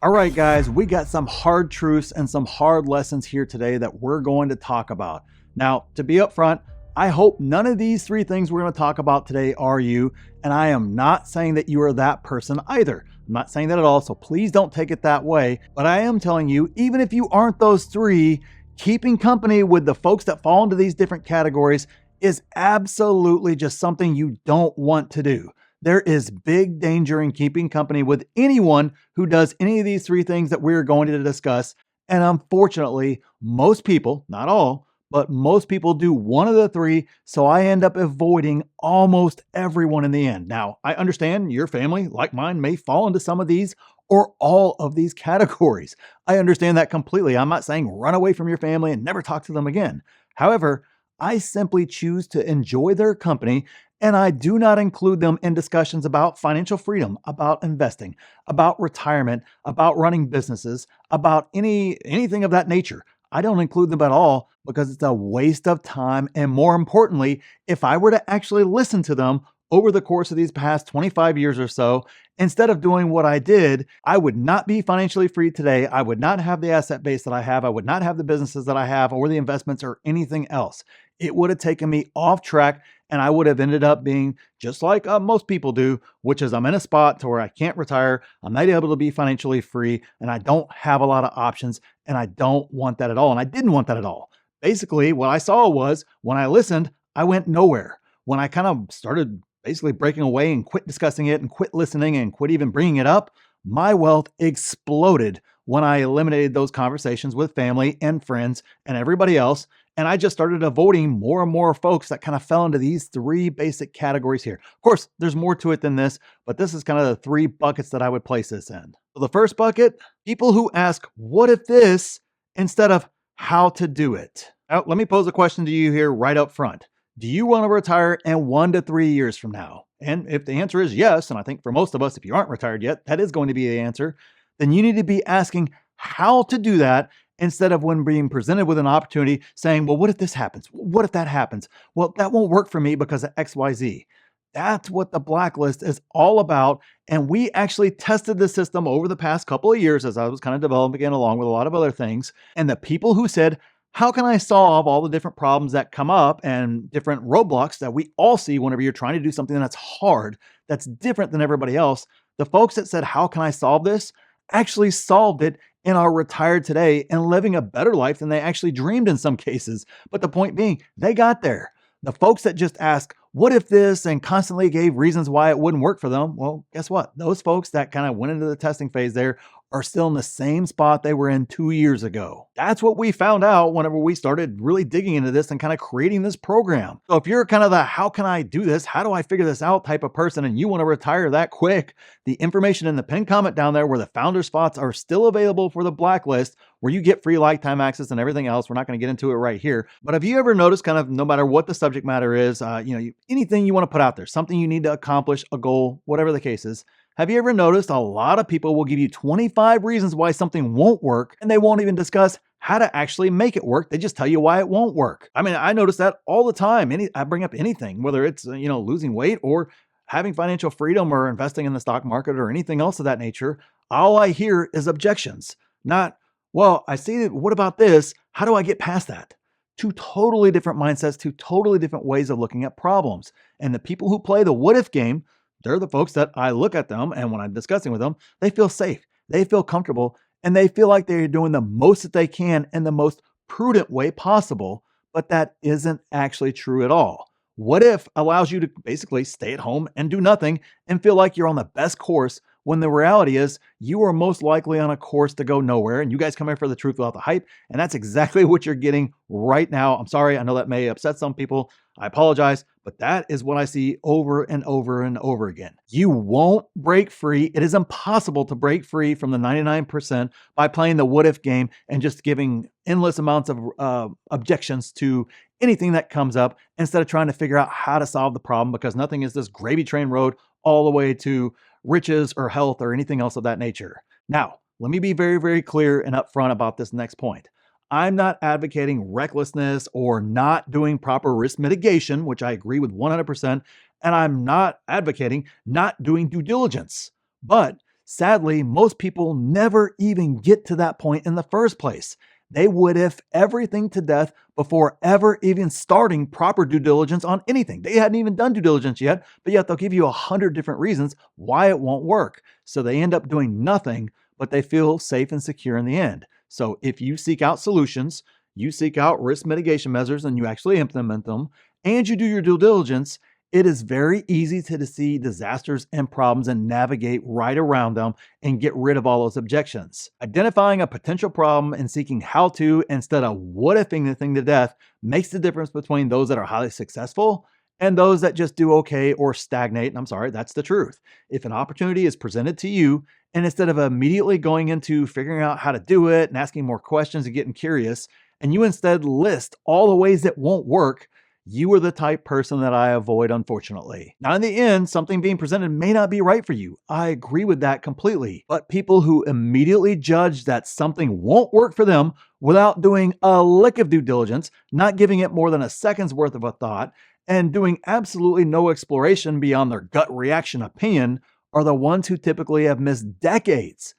All right, guys, we got some hard truths and some hard lessons here today that we're going to talk about. Now, to be upfront, I hope none of these three things we're going to talk about today are you, and I am not saying that you are that person either. I'm not saying that at all, so please don't take it that way. But I am telling you, even if you aren't those three, keeping company with the folks that fall into these different categories is absolutely just something you don't want to do. There is big danger in keeping company with anyone who does any of these three things that we're going to discuss. And unfortunately, most people, not all, but most people do one of the three. So I end up avoiding almost everyone in the end. Now, I understand your family, like mine, may fall into some of these or all of these categories. I understand that completely. I'm not saying run away from your family and never talk to them again. However, I simply choose to enjoy their company, and I do not include them in discussions about financial freedom, about investing, about retirement, about running businesses, about anything of that nature. I don't include them at all because it's a waste of time. And more importantly, if I were to actually listen to them over the course of these past 25 years or so, instead of doing what I did, I would not be financially free today. I would not have the asset base that I have. I would not have the businesses that I have or the investments or anything else. It would have taken me off track, and I would have ended up being just like most people do, which is I'm in a spot to where I can't retire. I'm not able to be financially free, and I don't have a lot of options, and I don't want that at all. And I didn't want that at all. Basically, what I saw was when I listened, I went nowhere. When I kind of started basically breaking away and quit discussing it and quit listening and quit even bringing it up, my wealth exploded when I eliminated those conversations with family and friends and everybody else. And I just started avoiding more and more folks that kind of fell into these three basic categories here. Of course, there's more to it than this, but this is kind of the three buckets that I would place this in. So the first bucket, people who ask, what if this, instead of how to do it. Now, let me pose a question to you here right up front. Do you want to retire in 1 to 3 years from now? And if the answer is yes, and I think for most of us, if you aren't retired yet, that is going to be the answer, then you need to be asking how to do that instead of when being presented with an opportunity saying, well, what if this happens? What if that happens? Well, that won't work for me because of XYZ. That's what the blacklist is all about. And we actually tested the system over the past couple of years as I was kind of developing it along with a lot of other things. And the people who said, how can I solve all the different problems that come up and different roadblocks that we all see whenever you're trying to do something that's hard, that's different than everybody else? The folks that said, how can I solve this? Actually solved it and are retired today and living a better life than they actually dreamed in some cases. But the point being, they got there. The folks that just ask, what if this, and constantly gave reasons why it wouldn't work for them, well, guess what? Those folks that kind of went into the testing phase there are still in the same spot they were in 2 years ago. That's what we found out whenever we started really digging into this and kind of creating this program. So if you're kind of the how can I do this? How do I figure this out type of person and you want to retire that quick, the information in the pinned comment down there where the founder spots are still available for the blacklist, where you get free lifetime access and everything else. We're not going to get into it right here. But have you ever noticed kind of no matter what the subject matter is, anything you want to put out there, something you need to accomplish, a goal, whatever the case is, have you ever noticed a lot of people will give you 25 reasons why something won't work and they won't even discuss how to actually make it work. They just tell you why it won't work. I mean, I notice that all the time. I bring up anything, whether it's, losing weight or having financial freedom or investing in the stock market or anything else of that nature. All I hear is objections, not, well, I see that. What about this? How do I get past that? Two totally different mindsets, two totally different ways of looking at problems. And the people who play the what if game, they're the folks that I look at them, and when I'm discussing with them, they feel safe, they feel comfortable, and they feel like they're doing the most that they can in the most prudent way possible. But that isn't actually true at all. What if allows you to basically stay at home and do nothing and feel like you're on the best course, when the reality is you are most likely on a course to go nowhere. And you guys come here for the truth without the hype. And that's exactly what you're getting right now. I'm sorry. I know that may upset some people. I apologize, but that is what I see over and over and over again. You won't break free. It is impossible to break free from the 99% by playing the what if game and just giving endless amounts of objections to anything that comes up instead of trying to figure out how to solve the problem, because nothing is this gravy train road all the way to riches or health or anything else of that nature. Now, let me be very, very clear and upfront about this next point. I'm not advocating recklessness or not doing proper risk mitigation, which I agree with 100%. And I'm not advocating not doing due diligence. But Sadly, most people never even get to that point in the first place. They would if everything to death before ever even starting proper due diligence on anything. They hadn't even done due diligence yet, but yet they'll give you 100 different reasons why it won't work. So they end up doing nothing, but they feel safe and secure in the end. So if you seek out solutions, you seek out risk mitigation measures and you actually implement them, and you do your due diligence, it is very easy to see disasters and problems and navigate right around them and get rid of all those objections. Identifying a potential problem and seeking how to instead of what ifing the thing to death makes the difference between those that are highly successful and those that just do okay or stagnate. And I'm sorry, that's the truth. If an opportunity is presented to you, and instead of immediately going into figuring out how to do it and asking more questions and getting curious, and you instead list all the ways it won't work, you are the type person that I avoid, unfortunately. Now, in the end, something being presented may not be right for you. I agree with that completely. But people who immediately judge that something won't work for them without doing a lick of due diligence, not giving it more than a second's worth of a thought, and doing absolutely no exploration beyond their gut reaction opinion are the ones who typically have missed decades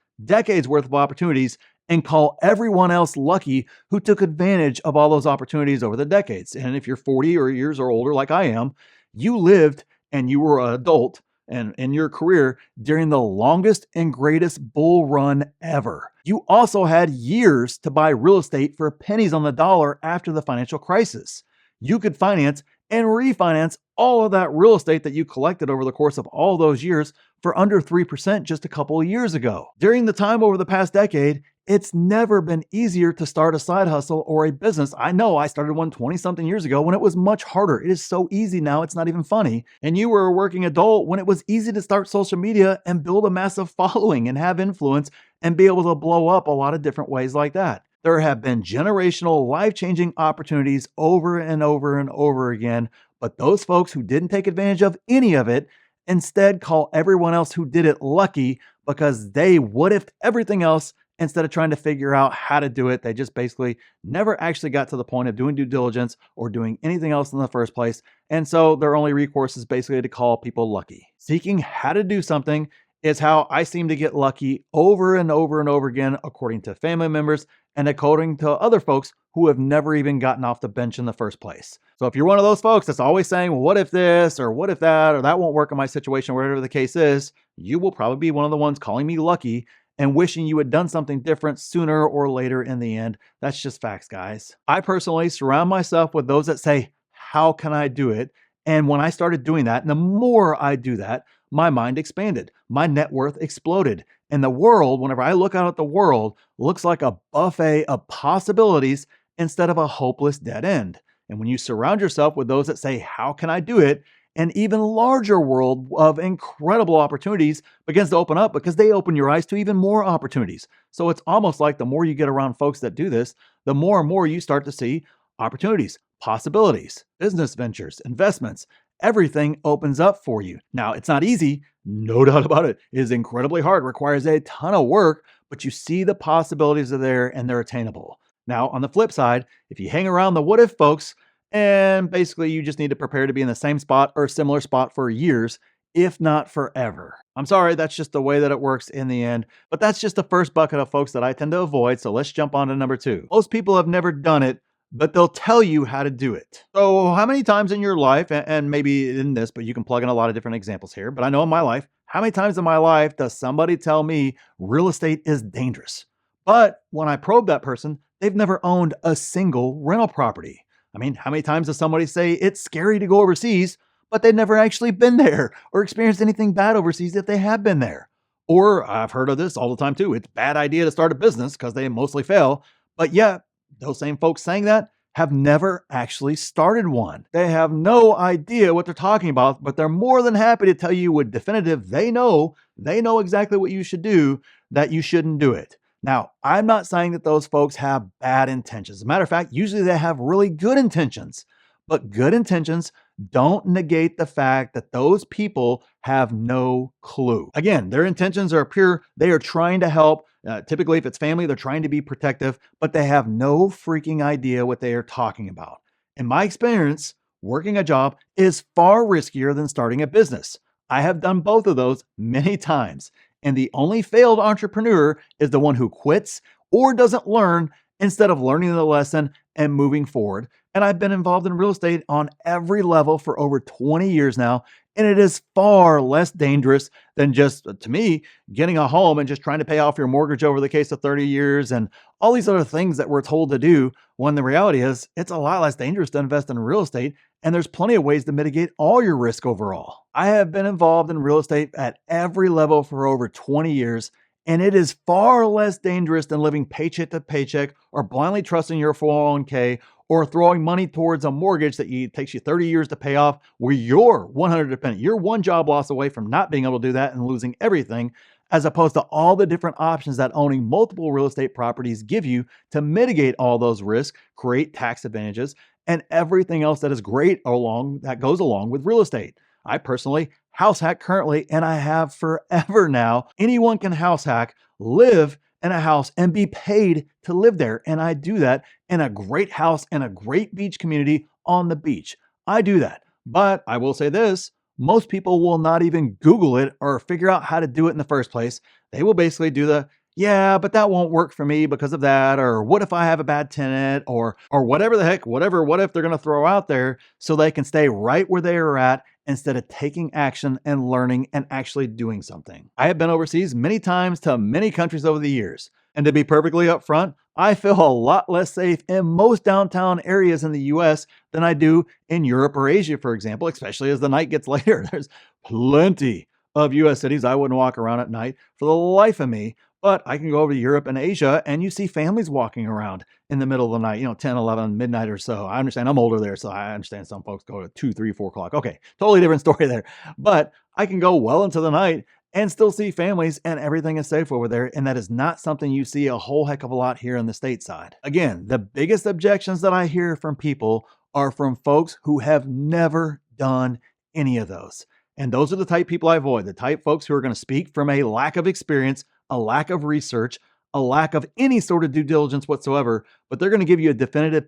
worth of opportunities and call everyone else lucky who took advantage of all those opportunities over the decades. And if you're 40 or years or older like I am, you lived and you were an adult and in your career during the longest and greatest bull run ever. You also had years to buy real estate for pennies on the dollar after the financial crisis. You could finance and refinance all of that real estate that you collected over the course of all those years for under 3% just a couple of years ago. During the time over the past decade, it's never been easier to start a side hustle or a business. I know I started one 20-something years ago when it was much harder. It is so easy now, it's not even funny. And you were a working adult when it was easy to start social media and build a massive following and have influence and be able to blow up a lot of different ways like that. There have been generational, life-changing opportunities over and over and over again, but those folks who didn't take advantage of any of it instead call everyone else who did it lucky because they what-ifed everything else instead of trying to figure out how to do it. They just basically never actually got to the point of doing due diligence or doing anything else in the first place. And so their only recourse is basically to call people lucky. Seeking how to do something is how I seem to get lucky over and over and over again, according to family members and according to other folks who have never even gotten off the bench in the first place. So if you're one of those folks that's always saying, well, what if this or what if that or that won't work in my situation, whatever the case is, you will probably be one of the ones calling me lucky and wishing you had done something different sooner or later in the end. That's just facts, guys. I personally surround myself with those that say, how can I do it? And when I started doing that, and the more I do that, my mind expanded. My net worth exploded. And the world, whenever I look out at the world, looks like a buffet of possibilities instead of a hopeless dead end. And when you surround yourself with those that say, how can I do it? An even larger world of incredible opportunities begins to open up because they open your eyes to even more opportunities. So it's almost like the more you get around folks that do this, the more and more you start to see opportunities, possibilities, business ventures, investments. Everything opens up for you. Now, it's not easy, no doubt about it. It is incredibly hard, requires a ton of work, but you see the possibilities are there and they're attainable. Now, on the flip side, if you hang around the what if folks, and basically you just need to prepare to be in the same spot or similar spot for years, if not forever. I'm sorry, that's just the way that it works in the end, but that's just the first bucket of folks that I tend to avoid, so let's jump on to number 2. Most people have never done it, but they'll tell you how to do it. So how many times in your life, and maybe in this, but you can plug in a lot of different examples here, but I know in my life, how many times in my life does somebody tell me real estate is dangerous? But when I probe that person, they've never owned a single rental property. I mean, how many times does somebody say it's scary to go overseas, but they've never actually been there or experienced anything bad overseas if they have been there? Or I've heard of this all the time too. It's a bad idea to start a business because they mostly fail. But yeah, those same folks saying that have never actually started one. They have no idea what they're talking about, but they're more than happy to tell you with definitive, they know exactly what you should do, that you shouldn't do it. Now, I'm not saying that those folks have bad intentions. As a matter of fact, usually they have really good intentions, but good intentions don't negate the fact that those people have no clue. Again, their intentions are pure. They are trying to help. Typically, if it's family, they're trying to be protective, but they have no freaking idea what they are talking about. In my experience, working a job is far riskier than starting a business. I have done both of those many times. And the only failed entrepreneur is the one who quits or doesn't learn instead of learning the lesson and moving forward. And I've been involved in real estate on every level for over 20 years now. And it is far less dangerous than just, to me, getting a home and just trying to pay off your mortgage over the case of 30 years and all these other things that we're told to do, when the reality is it's a lot less dangerous to invest in real estate. And there's plenty of ways to mitigate all your risk overall. I have been involved in real estate at every level for over 20 years. And it is far less dangerous than living paycheck to paycheck or blindly trusting your 401k or throwing money towards a mortgage that takes you 30 years to pay off, where you're 100 dependent. You're one job loss away from not being able to do that and losing everything, as opposed to all the different options that owning multiple real estate properties give you to mitigate all those risks, create tax advantages, and everything else that is great that goes along with real estate. I personally house hack currently, and I have forever now. Anyone can house hack, live in a house, and be paid to live there. And I do that in a great house in a great beach community on the beach. I do that. But I will say this, most people will not even Google it or figure out how to do it in the first place. They will basically do yeah, but that won't work for me because of that, or what if I have a bad tenant, or whatever the heck, what if they're going to throw out there so they can stay right where they are at instead of taking action and learning and actually doing something. I have been overseas many times to many countries over the years. And to be perfectly upfront, I feel a lot less safe in most downtown areas in the US than I do in Europe or Asia, for example, especially as the night gets later. There's plenty of US cities I wouldn't walk around at night for the life of me. But I can go over to Europe and Asia and you see families walking around in the middle of the night, 10, 11, midnight or so. I understand I'm older there, so I understand some folks go to 2, 3, 4 o'clock. Okay, totally different story there. But I can go well into the night and still see families and everything is safe over there. And that is not something you see a whole heck of a lot here on the stateside. Again, the biggest objections that I hear from people are from folks who have never done any of those. And those are the type people I avoid, the type folks who are going to speak from a lack of experience, a lack of research, a lack of any sort of due diligence whatsoever, but they're going to give you a definitive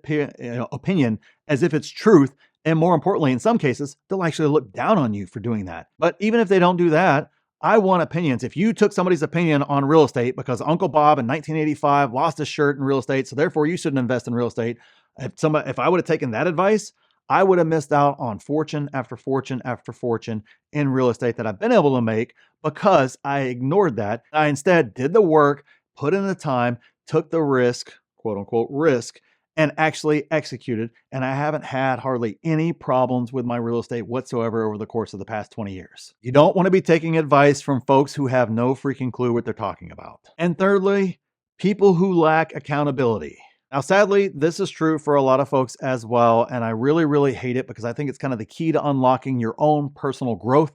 opinion as if it's truth. And more importantly, in some cases, they'll actually look down on you for doing that. But even if they don't do that, I want opinions. If you took somebody's opinion on real estate because Uncle Bob in 1985 lost his shirt in real estate, so therefore you shouldn't invest in real estate. If I would have taken that advice, I would have missed out on fortune after fortune after fortune in real estate that I've been able to make because I ignored that. I instead did the work, put in the time, took the risk, quote unquote risk, and actually executed. And I haven't had hardly any problems with my real estate whatsoever over the course of the past 20 years. You don't want to be taking advice from folks who have no freaking clue what they're talking about. And thirdly, people who lack accountability. Now, sadly, this is true for a lot of folks as well. And I really, really hate it because I think it's kind of the key to unlocking your own personal growth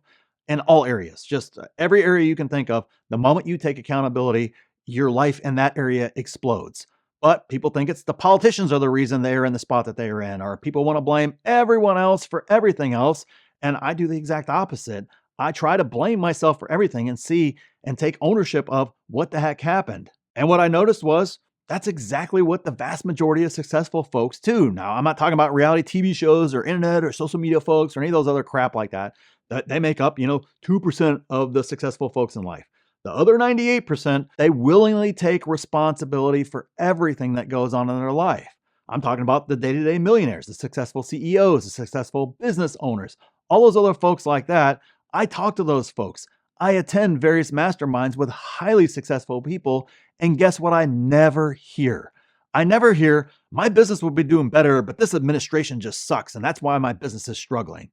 in all areas. Just every area you can think of, the moment you take accountability, your life in that area explodes. But people think it's the politicians are the reason they are in the spot that they are in, or people want to blame everyone else for everything else. And I do the exact opposite. I try to blame myself for everything and see and take ownership of what the heck happened. And what I noticed was that's exactly what the vast majority of successful folks do. Now, I'm not talking about reality TV shows or internet or social media folks or any of those other crap like that. That they make up, 2% of the successful folks in life. The other 98%, they willingly take responsibility for everything that goes on in their life. I'm talking about the day-to-day millionaires, the successful CEOs, the successful business owners, all those other folks like that. I talk to those folks. I attend various masterminds with highly successful people. And guess what I never hear? I never hear, my business would be doing better, but this administration just sucks. And that's why my business is struggling.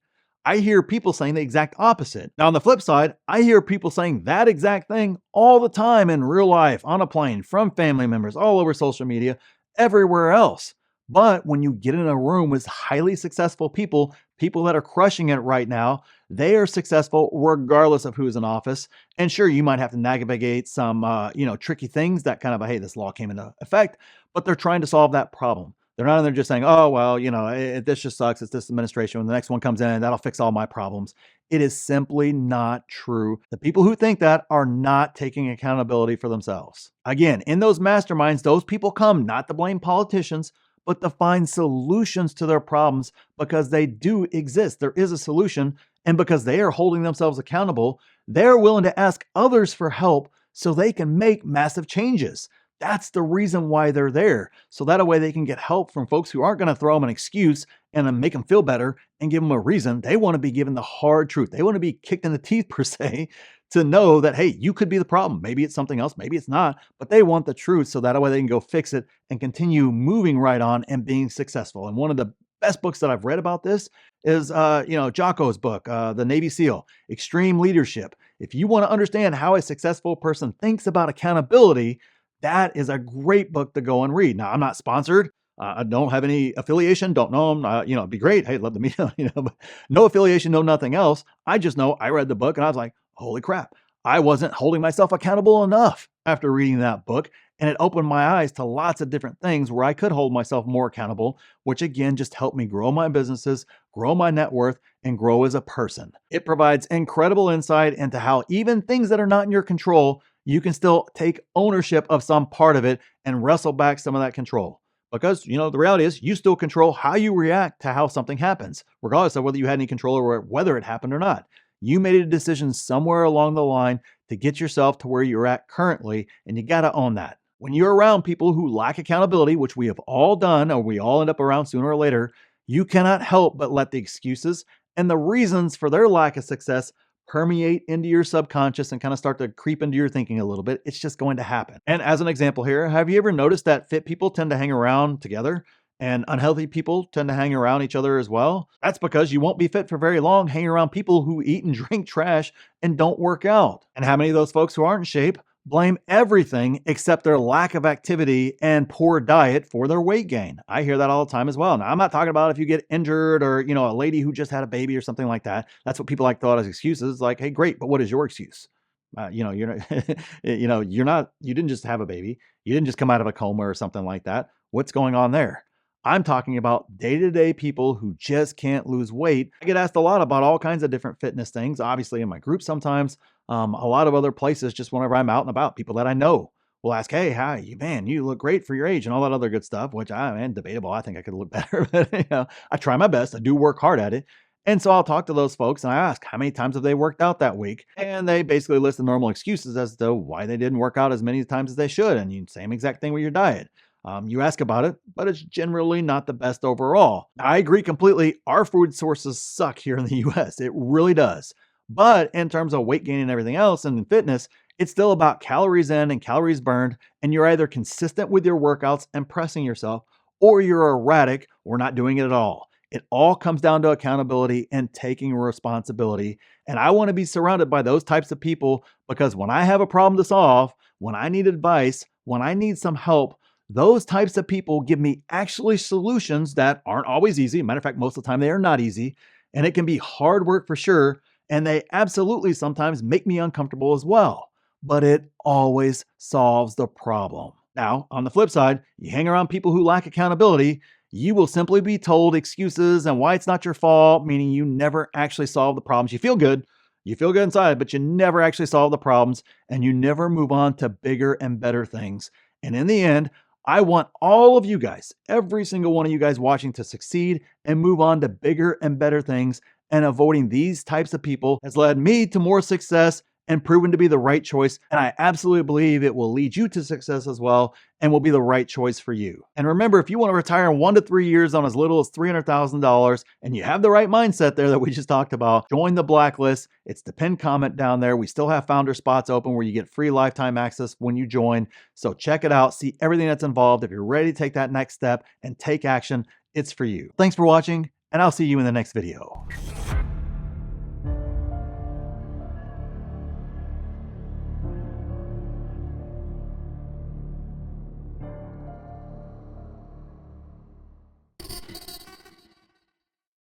I hear people saying the exact opposite. Now, on the flip side, I hear people saying that exact thing all the time in real life, on a plane, from family members, all over social media, everywhere else. But when you get in a room with highly successful people that are crushing it right now, they are successful regardless of who's in office. And sure, you might have to navigate some, tricky things that kind of, hey, this law came into effect, but they're trying to solve that problem. They're not in there just saying, oh, well, this just sucks. It's this administration. When the next one comes in, that'll fix all my problems. It is simply not true. The people who think that are not taking accountability for themselves. Again, in those masterminds, those people come not to blame politicians, but to find solutions to their problems because they do exist. There is a solution. And because they are holding themselves accountable, they're willing to ask others for help so they can make massive changes. That's the reason why they're there. So that way they can get help from folks who aren't going to throw them an excuse and then make them feel better and give them a reason. They want to be given the hard truth. They want to be kicked in the teeth, per se, to know that, hey, you could be the problem. Maybe it's something else, maybe it's not, but they want the truth so that way they can go fix it and continue moving right on and being successful. And one of the best books that I've read about this is, Jocko's book, The Navy SEAL, Extreme Leadership. If you want to understand how a successful person thinks about accountability, that is a great book to go and read. Now, I'm not sponsored. I don't have any affiliation. Don't know them. It'd be great. Hey, love to meet them. But no affiliation, no nothing else. I just know I read the book and I was like, holy crap. I wasn't holding myself accountable enough after reading that book. And it opened my eyes to lots of different things where I could hold myself more accountable, which again just helped me grow my businesses, grow my net worth, and grow as a person. It provides incredible insight into how even things that are not in your control, you can still take ownership of some part of it and wrestle back some of that control. Because, the reality is you still control how you react to how something happens, regardless of whether you had any control over whether it happened or not. You made a decision somewhere along the line to get yourself to where you're at currently, and you got to own that. When you're around people who lack accountability, which we have all done, or we all end up around sooner or later, you cannot help but let the excuses and the reasons for their lack of success permeate into your subconscious and kind of start to creep into your thinking a little bit. It's just going to happen. And as an example here, have you ever noticed that fit people tend to hang around together and unhealthy people tend to hang around each other as well? That's because you won't be fit for very long hanging around people who eat and drink trash and don't work out. And how many of those folks who aren't in shape blame everything except their lack of activity and poor diet for their weight gain? I hear that all the time as well. Now, I'm not talking about if you get injured or, a lady who just had a baby or something like that. That's what people like thought as excuses. Like, hey, great, but what is your excuse? You're not, you didn't just have a baby. You didn't just come out of a coma or something like that. What's going on there? I'm talking about day-to-day people who just can't lose weight. I get asked a lot about all kinds of different fitness things, obviously in my group sometimes, a lot of other places, just whenever I'm out and about, people that I know will ask, hey, hi, you look great for your age and all that other good stuff, which debatable. I think I could look better, but I try my best. I do work hard at it. And so I'll talk to those folks and I ask, how many times have they worked out that week? And they basically list the normal excuses as to why they didn't work out as many times as they should. And same exact thing with your diet. You ask about it, but it's generally not the best overall. I agree completely. Our food sources suck here in the US. It really does. But in terms of weight gain and everything else and in fitness, it's still about calories in and calories burned. And you're either consistent with your workouts and pressing yourself, or you're erratic or not doing it at all. It all comes down to accountability and taking responsibility. And I want to be surrounded by those types of people because when I have a problem to solve, when I need advice, when I need some help, those types of people give me actually solutions that aren't always easy. Matter of fact, most of the time they are not easy, and it can be hard work for sure. And they absolutely sometimes make me uncomfortable as well, but it always solves the problem. Now, on the flip side, you hang around people who lack accountability, you will simply be told excuses and why it's not your fault, meaning you never actually solve the problems. You feel good inside, but you never actually solve the problems and you never move on to bigger and better things. And in the end, I want all of you guys, every single one of you guys watching, to succeed and move on to bigger and better things. And avoiding these types of people has led me to more success and proven to be the right choice. And I absolutely believe it will lead you to success as well and will be the right choice for you. And remember, if you want to retire in 1 to 3 years on as little as $300,000 and you have the right mindset there that we just talked about, join the blacklist. It's the pinned comment down there. We still have founder spots open where you get free lifetime access when you join. So check it out. See everything that's involved. If you're ready to take that next step and take action, it's for you. Thanks for watching, and I'll see you in the next video.